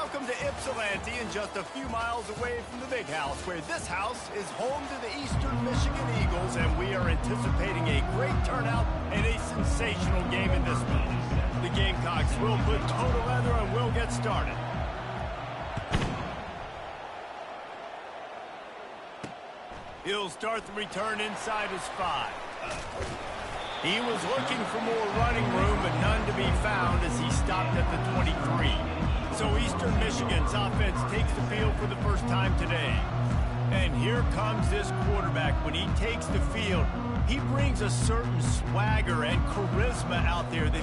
welcome to Ypsilanti, and just a few miles away from the big house, where this house is home to the Eastern Michigan Eagles, and we are anticipating a great turnout and a sensational game in this one. The Gamecocks will put toe to leather and will get started. He'll start the return inside his 5. He was looking for more running room, but none to be found as he stopped at the 23. So Eastern Michigan's offense takes the field for the first time today. And here comes this quarterback. When he takes the field, he brings a certain swagger and charisma out there that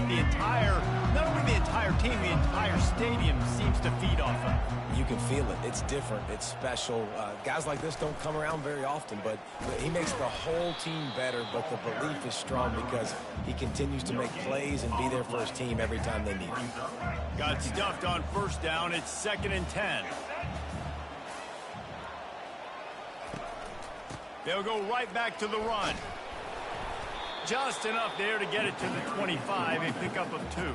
not only the entire team, the entire stadium seems to feed off of. You can feel it. It's different. It's special. Guys like this don't come around very often, but he makes the whole team better, but the belief is strong because he continues to make plays and be there for his team every time they need him. Got stuffed on first down. It's 2nd and 10. They'll go right back to the run. Just enough there to get it to the 25, a pickup of 2.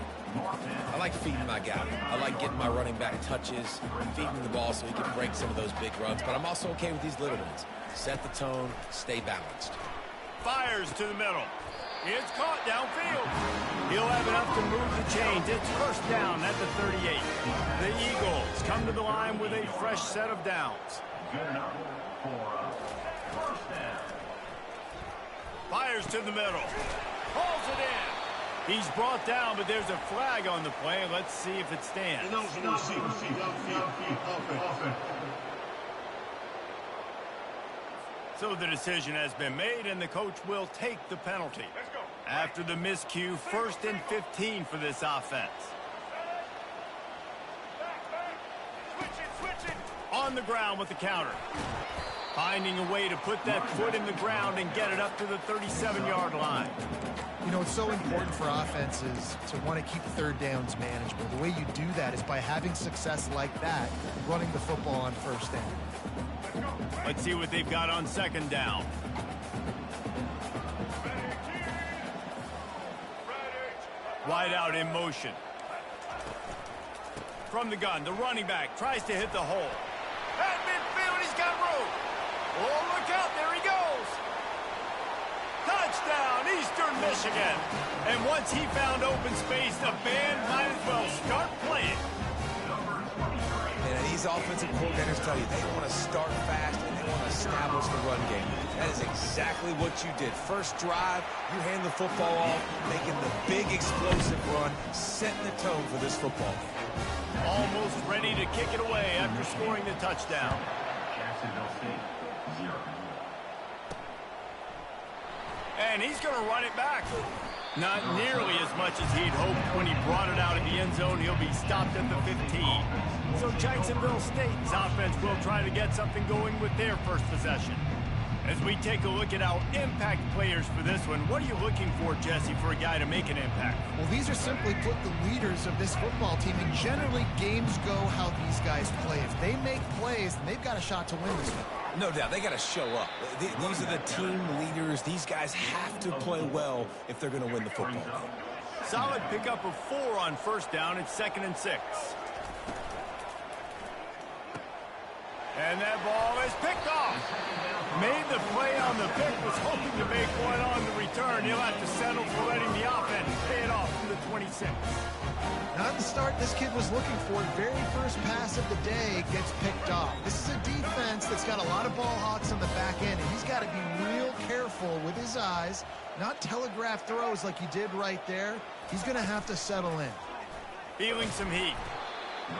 I like feeding my guy. I like getting my running back touches, feeding the ball so he can break some of those big runs, but I'm also okay with these little ones. Set the tone, stay balanced. Fires to the middle. It's caught downfield. He'll have enough to move the chains. It's first down at the 38. The Eagles come to the line with a fresh set of downs. Fires to the middle. Hauls it in. He's brought down, but there's a flag on the play. Let's see if it stands. So the decision has been made, and the coach will take the penalty. After the miscue, 1st and 15 for this offense. On the ground with the counter. Finding a way to put that foot in the ground and get it up to the 37-yard line. You know, it's so important for offenses to want to keep third downs manageable. The way you do that is by having success like that, running the football on first down. Let's see what they've got on 2nd down. Wide out in motion. From the gun, the running back tries to hit the hole. At midfield, he's got room. Oh, look out, there he goes. Touchdown, Eastern Michigan. And once he found open space, the band might as well start playing. And these offensive coordinators tell you they want to start fast and they want to establish the run game. That is exactly what you did. First drive, you hand the football off, making the big explosive run, setting the tone for this football game. Almost ready to kick it away after scoring the touchdown. And he's going to run it back. Not nearly as much as he'd hoped when he brought it out of the end zone. He'll be stopped at the 15. So Jacksonville State's offense will try to get something going with their first possession. As we take a look at our impact players for this one, what are you looking for, Jesse, for a guy to make an impact? Well, these are simply put the leaders of this football team, and generally games go how these guys play. If they make plays, then they've got a shot to win this one. No doubt, they got to show up. These are the team leaders. These guys have to play well if they're going to win the football game. Solid pickup of 4 on first down. It's 2nd and 6. And that ball is picked off. Made the play on the pick, was hoping to make one on the return. He'll have to settle for letting the offense pay it off from the 26. Not the start this kid was looking for. Very first pass of the day gets picked off. This is a defense that's got a lot of ball hawks on the back end, and he's got to be real careful with his eyes, not telegraph throws like he did right there. He's going to have to settle in. Feeling some heat.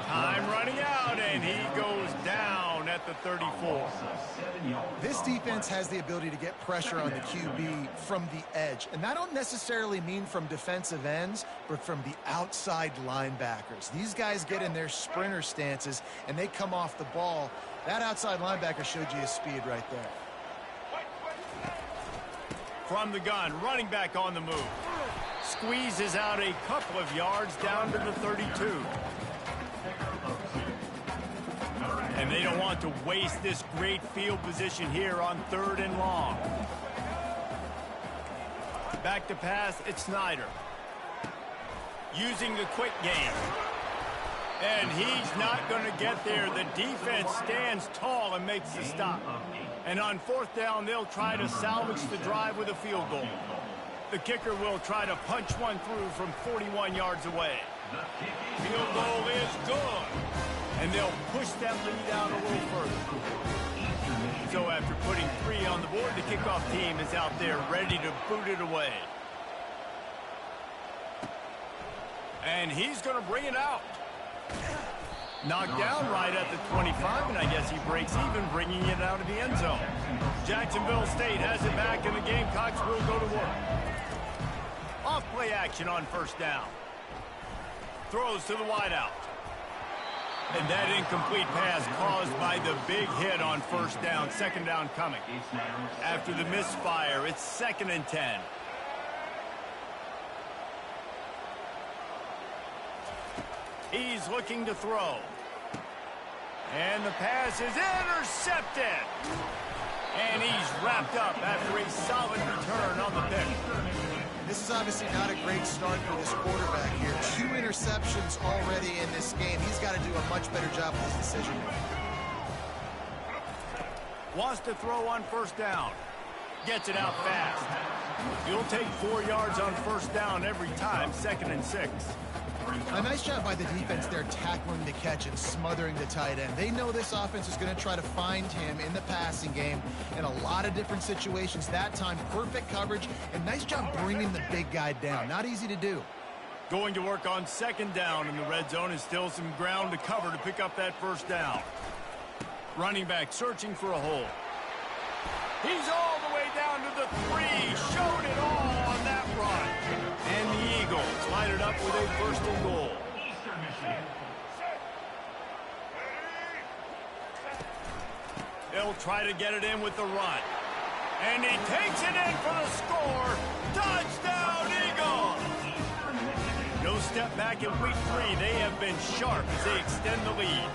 Time running out, and he goes down at the 34. This defense has the ability to get pressure on the QB from the edge, and that don't necessarily mean from defensive ends, but from the outside linebackers. These guys get in their sprinter stances, and they come off the ball. That outside linebacker showed you his speed right there. From the gun, running back on the move. Squeezes out a couple of yards down to the 32. And they don't want to waste this great field position here on 3rd and long. Back to pass, it's Snyder. Using the quick game. And he's not going to get there. The defense stands tall and makes the stop. And on 4th down, they'll try to salvage the drive with a field goal. The kicker will try to punch one through from 41 yards away. Field goal is good. And they'll push that lead out a little further. So after putting 3 on the board, the kickoff team is out there ready to boot it away. And he's going to bring it out. Knocked down right at the 25, and I guess he breaks even, bringing it out of the end zone. Jacksonville State has it back, and the Gamecocks will go to work. Off-play action on 1st down. Throws to the wideout. And that incomplete pass caused by the big hit on 1st down. 2nd down coming. After the misfire, it's 2nd and 10. He's looking to throw. And the pass is intercepted. And he's wrapped up after a solid return on the pick. This is obviously not a great start for this quarterback here. 2 interceptions already in this game. He's got to do a much better job with his decision making. Wants to throw on 1st down. Gets it out fast. You'll take 4 yards on 1st down every time. 2nd and 6. A nice job by the defense there tackling the catch and smothering the tight end. They know this offense is going to try to find him in the passing game in a lot of different situations. That time, perfect coverage, and nice job bringing the big guy down. Not easy to do. Going to work on 2nd down in the red zone, is still some ground to cover to pick up that 1st down. Running back searching for a hole. He's all the way down to the 3. Showed it all on that run. And the Eagles line it up with a 1st and goal. They'll try to get it in with the run. And he takes it in for the score. Touchdown, Eagles! No step back in week 3. They have been sharp as they extend the lead.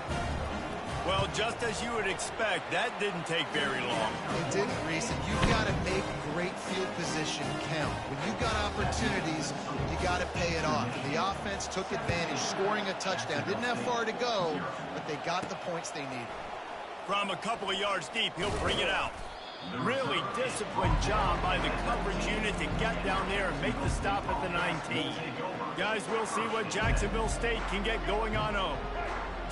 Well, just as you would expect, that didn't take very long. It didn't, Reese, and you've got to make great field position count. When you've got opportunities, you got to pay it off. And the offense took advantage, scoring a touchdown. Didn't have far to go, but they got the points they needed. From a couple of yards deep, he'll bring it out. Really disciplined job by the coverage unit to get down there and make the stop at the 19. Guys, we'll see what Jacksonville State can get going on home.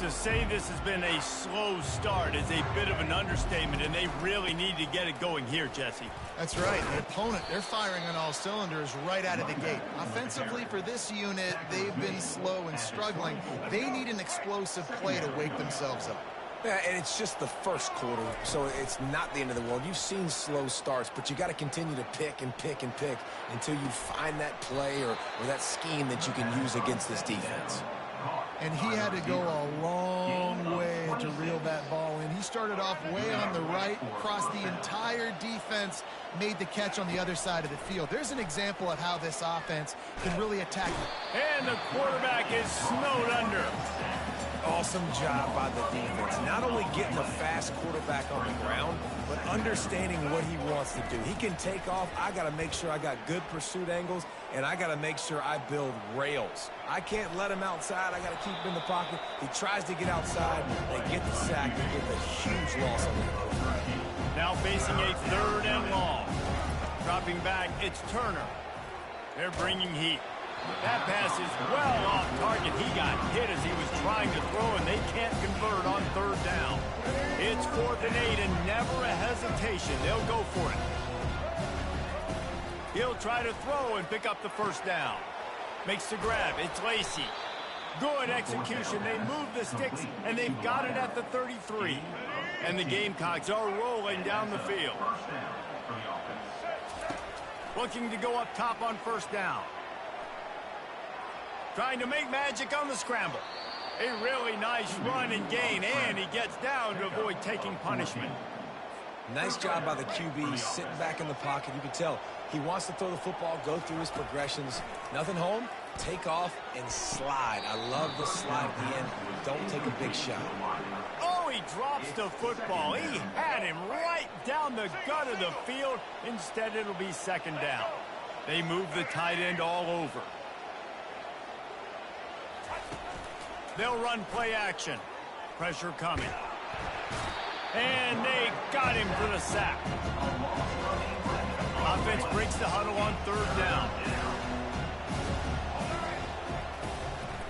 To say this has been a slow start is a bit of an understatement, and they really need to get it going here, Jesse. That's right. The opponent, they're firing on all cylinders right out of the gate. Offensively for this unit, they've been slow and struggling. They need an explosive play to wake themselves up. Yeah, and it's just the 1st quarter, so it's not the end of the world. You've seen slow starts, but you got to continue to pick and pick and pick until you find that play or that scheme that you can use against this defense. And he had to go a long way to reel that ball in. He started off way on the right, crossed the entire defense, made the catch on the other side of the field. There's an example of how this offense can really attack it. And the quarterback is snowed under. Awesome job by the defense. Not only getting a fast quarterback on the ground, but understanding what he wants to do. He can take off. I got to make sure I got good pursuit angles, and I got to make sure I build rails. I can't let him outside. I got to keep him in the pocket. He tries to get outside. They get the sack and get the huge loss on the play. Now facing a 3rd and long. Dropping back, it's Turner. They're bringing heat. That pass is well off target. He got hit as he was trying to throw, and they can't convert on 3rd down. It's 4th and 8, and never a hesitation. They'll go for it. He'll try to throw and pick up the 1st down. Makes the grab. It's Lacey. Good execution. They move the sticks, and they've got it at the 33. And the Gamecocks are rolling down the field. Looking to go up top on 1st down. Trying to make magic on the scramble. A really nice run and gain, and he gets down to avoid taking punishment. Nice job by the QB, sitting back in the pocket. You can tell he wants to throw the football, go through his progressions. Nothing home, take off, and slide. I love the slide at the end. Don't take a big shot. Oh, he drops the football. He had him right down the gut of the field. Instead, it'll be 2nd down. They move the tight end all over. They'll run play action. Pressure coming. And they got him for the sack. Offense breaks the huddle on third down.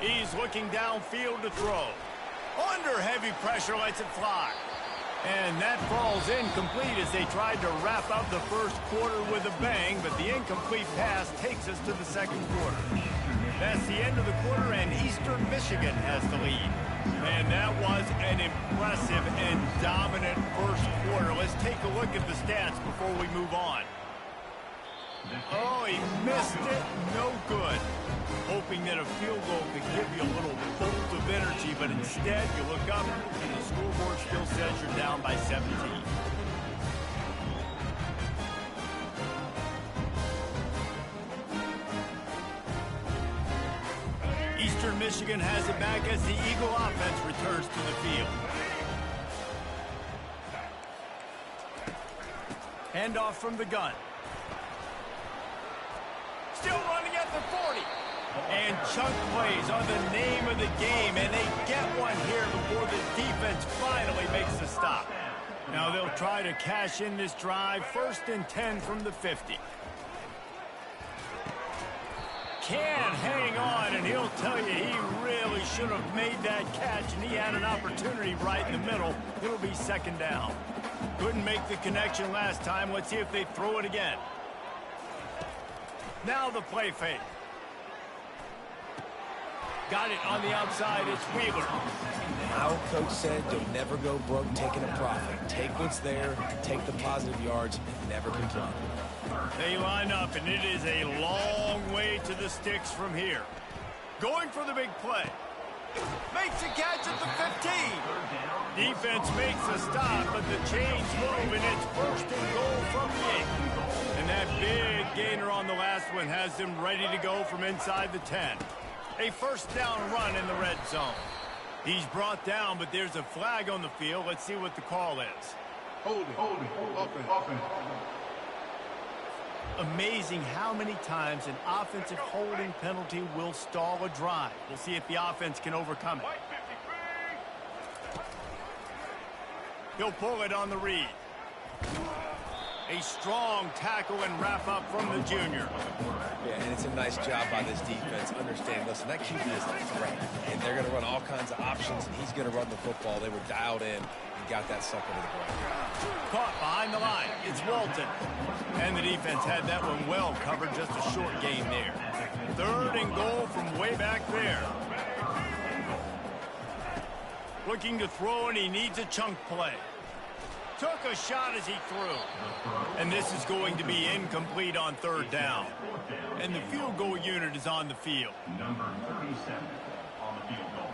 He's looking downfield to throw. Under heavy pressure, lets it fly. And that falls incomplete as they tried to wrap up the first quarter with a bang, but the incomplete pass takes us to the second quarter. That's the end of the quarter, and Eastern Michigan has the lead. And that was an impressive and dominant first quarter. Let's take a look at the stats before we move on. Oh, he missed it. No good. Hoping that a field goal could give you a little bolt of energy, but instead you look up and the scoreboard still says you're down by 17. Eastern Michigan has it back as the Eagle offense returns to the field. Handoff from the gun. Still running at the 40. And chunk plays are the name of the game, and they get one here before the defense finally makes the stop. Now they'll try to cash in this drive. 1st and 10 from the 50. Can't hang on, and he'll tell you he really should have made that catch, and he had an opportunity right in the middle. It'll be 2nd down. Couldn't make the connection last time. Let's see if they throw it again. Now the play fake. Got it on the outside. It's Wheeler. Our coach said you'll never go broke taking a profit. Take what's there, take the positive yards, and never complain. They line up, and it is a long way to the sticks from here. Going for the big play. Makes a catch at the 15. Defense makes a stop, but the chains move, and it's 1st and goal from the 8. And that big gainer on the last one has them ready to go from inside the 10. A 1st down run in the red zone. He's brought down, but there's a flag on the field. Let's see what the call is. Hold it. Amazing how many times an offensive holding penalty will stall a drive. We'll see if the offense can overcome it. He'll pull it on the read. A strong tackle and wrap up from the junior. Yeah, and it's a nice job by this defense. Understand, listen, that QB is a threat, and they're going to run all kinds of options, and he's going to run the football. They were dialed in and got that sucker to the ground. Caught behind the line. It's Walton. And the defense had that one well covered. Just a short gain there. 3rd and goal from way back there. Looking to throw, and he needs a chunk play. Took a shot as he threw. And this is going to be incomplete on 3rd down. And the field goal unit is on the field. Number 37 on the field goal.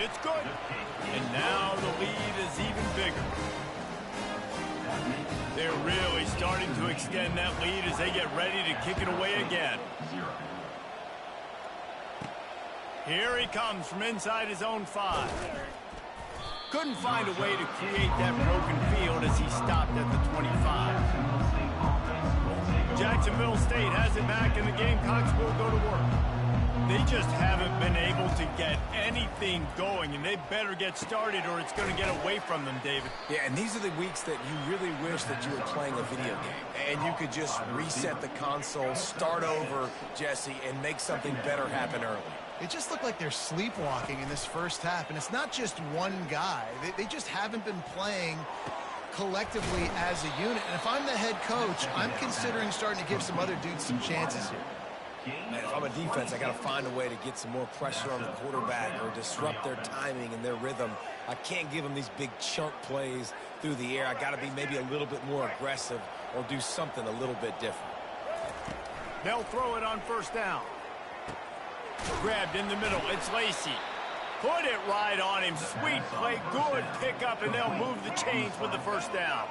It's good. And now the lead is even bigger. They're really starting to extend that lead as they get ready to kick it away again. Here he comes from inside his own 5. Couldn't find a way to create that broken field as he stopped at the 25. Jacksonville State has it back, and the Gamecocks will go to work. They just haven't been able to get anything going, and they better get started or it's going to get away from them, David. Yeah, and these are the weeks that you really wish that you were playing a video game, and you could just reset the console, start over, Jesse, and make something better happen early. It just looked like they're sleepwalking in this first half, and it's not just one guy. They just haven't been playing collectively as a unit. And if I'm the head coach, I'm considering starting to give some other dudes some chances here. Man, if I'm a defense, I got to find a way to get some more pressure on the quarterback or disrupt their timing and their rhythm. I can't give them these big chunk plays through the air. I got to be maybe a little bit more aggressive or do something a little bit different. They'll throw it on 1st down. Grabbed in the middle. It's Lacey. Put it right on him. Sweet play. Good pickup, and they'll move the chains with the 1st down.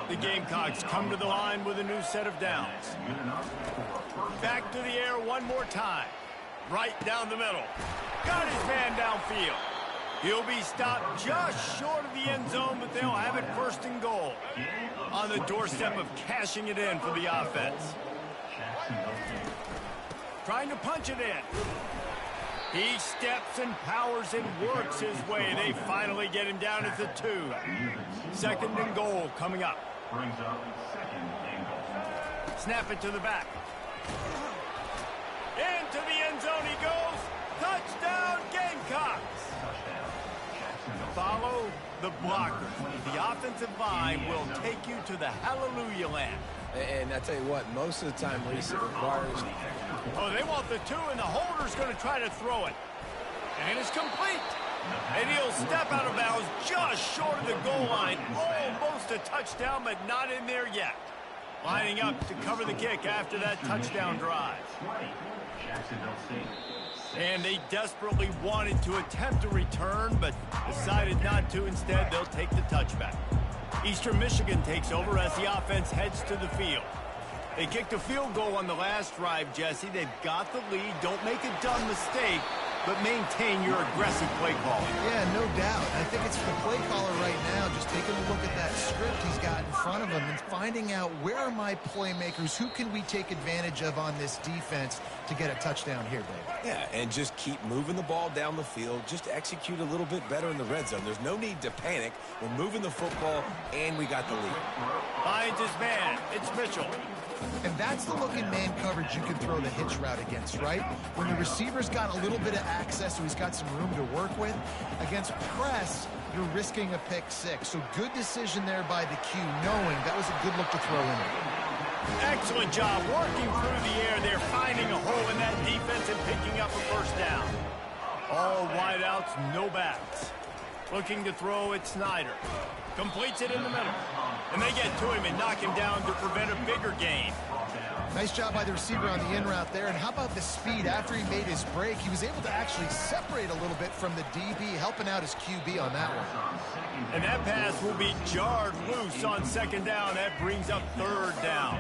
The Gamecocks come to the line with a new set of downs. Back to the air one more time. Right down the middle. Got his man downfield. He'll be stopped just short of the end zone, but they'll have it 1st and goal. On the doorstep of cashing it in for the offense. trying to punch it in. He steps and powers and works his way. They finally get him down at the 2. Second and goal coming up. Brings up second and goal. Snap it to the back. Into the end zone he goes. Touchdown, Gamecocks. Touchdown. Jacksonville. Follow the blockers. The offensive line will take you to the hallelujah land. And I tell you what, most of the time, Reese, it requires... Oh, they want the 2, and the holder's going to try to throw it. And it's complete. And he'll step out of bounds just short of the goal line. Almost a touchdown, but not in there yet. Lining up to cover the kick after that touchdown drive. 20. Jacksonville State. And they desperately wanted to attempt a return, but decided not to. Instead, they'll take the touchback. Eastern Michigan takes over as the offense heads to the field. They kicked a field goal on the last drive, Jesse. They've got the lead. Don't make a dumb mistake, but maintain your aggressive play calling. Yeah, no doubt. I think it's the play caller right now just taking a look at that script he's got in front of him and finding out where are my playmakers, who can we take advantage of on this defense to get a touchdown here, Dave. Yeah, and just keep moving the ball down the field. Just execute a little bit better in the red zone. There's no need to panic. We're moving the football, and we got the lead. Finds his man. It's Mitchell. And that's the look in man coverage you can throw the hitch route against, right? When the receiver's got a little bit of access, so he's got some room to work with. Against press, you're risking a pick 6. So good decision there by the Q, knowing that was a good look to throw in. Excellent job working through the air. They're finding a hole in that defense and picking up a first down. All wideouts, no backs. Looking to throw it, Snyder. Completes it in the middle. And they get to him and knock him down to prevent a bigger gain. Nice job by the receiver on the in route there. And how about the speed? After he made his break, he was able to actually separate a little bit from the DB, helping out his QB on that one. And that pass will be jarred loose on second down. That brings up third down.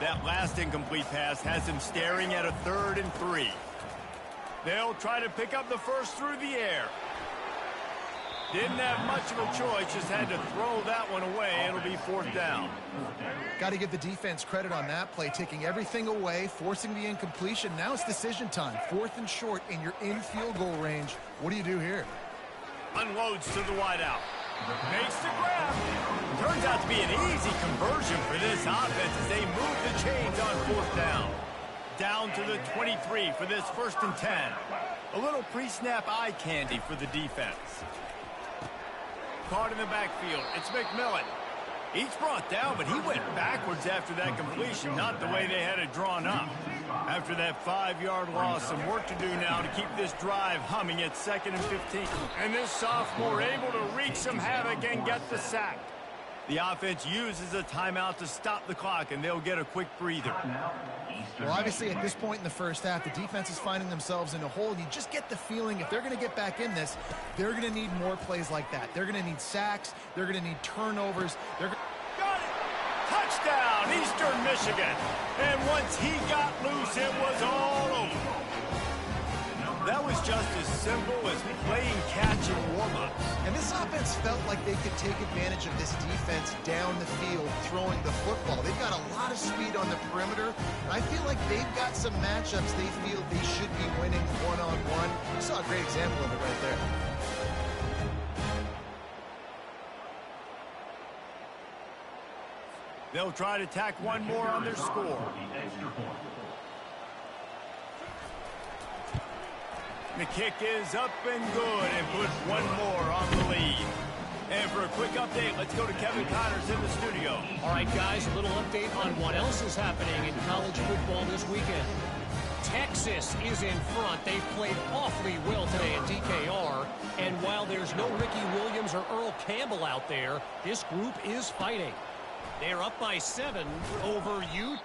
That last incomplete pass has him staring at a 3rd and 3. They'll try to pick up the first through the air. Didn't have much of a choice, just had to throw that one away. It'll be 4th down. Got to give the defense credit on that play, taking everything away, forcing the incompletion. Now it's decision time. 4th and short, and you're in field goal range. What do you do here? Unloads to the wideout. Makes the grab. Turns out to be an easy conversion for this offense as they move the chains on 4th down. Down to the 23 for this 1st and 10. A little pre-snap eye candy for the defense. Caught in the backfield. It's McMillan. He's brought down, but he went backwards after that completion, not the way they had it drawn up. After that 5-yard loss, some work to do now to keep this drive humming at 2nd and 15. And this sophomore able to wreak some havoc and get the sack. The offense uses a timeout to stop the clock, and they'll get a quick breather. Well, obviously, at this point in the first half, the defense is finding themselves in a hole. You just get the feeling if they're going to get back in this, they're going to need more plays like that. They're going to need sacks. They're going to need turnovers. Got it! Touchdown, Eastern Michigan. And once he got loose, it was all over. That was just as simple as playing catch in warm-ups. And this offense felt like they could take advantage of this defense down the field, throwing the football. They've got a lot of speed on the perimeter, and I feel like they've got some matchups they feel they should be winning one-on-one. You saw a great example of it right there. They'll try to tack one more on their score. The kick is up and good and puts one more on the lead. And for a quick update, let's go to Kevin Connors in the studio. All right, guys, a little update on what else is happening in college football this weekend. Texas is in front. They've played awfully well today at DKR. And while there's no Ricky Williams or Earl Campbell out there, this group is fighting. They're up by 7 over Utah.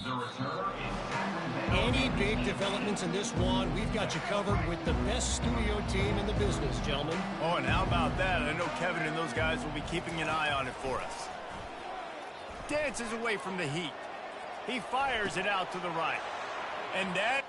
The return big developments in this one. We've got you covered with the best studio team in the business, gentlemen. Oh, and how about that? I know Kevin and those guys will be keeping an eye on it for us. Dances away from the heat. He fires it out to the right. And that...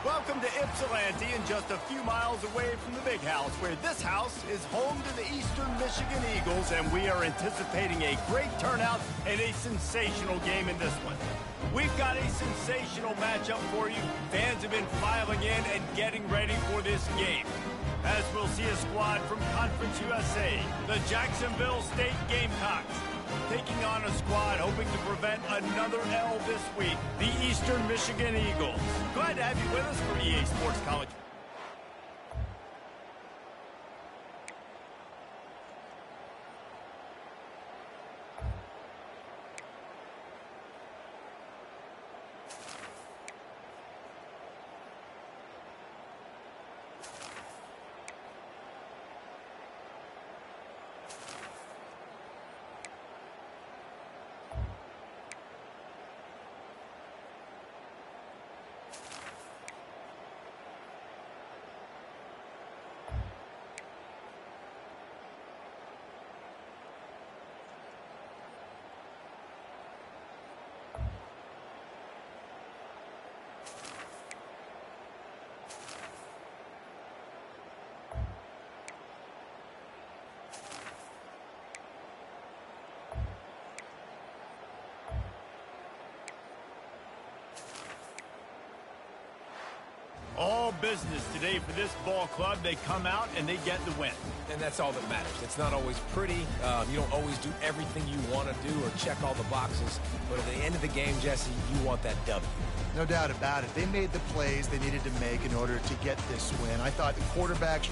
Welcome to Ypsilanti, and just a few miles away from the big house, where this house is home to the Eastern Michigan Eagles, and we are anticipating a great turnout and a sensational game in this one. We've got a sensational matchup for you. Fans have been filing in and getting ready for this game, as we'll see a squad from Conference USA, the Jacksonville State Gamecocks, taking on a squad hoping to prevent another L this week, the Eastern Michigan Eagles. Glad to have you with us for EA Sports College. All business today for this ball club. They come out and they get the win. And that's all that matters. It's not always pretty. You don't always do everything you want to do or check all the boxes. But at the end of the game, Jesse, you want that W. No doubt about it. They made the plays they needed to make in order to get this win. I thought the quarterbacks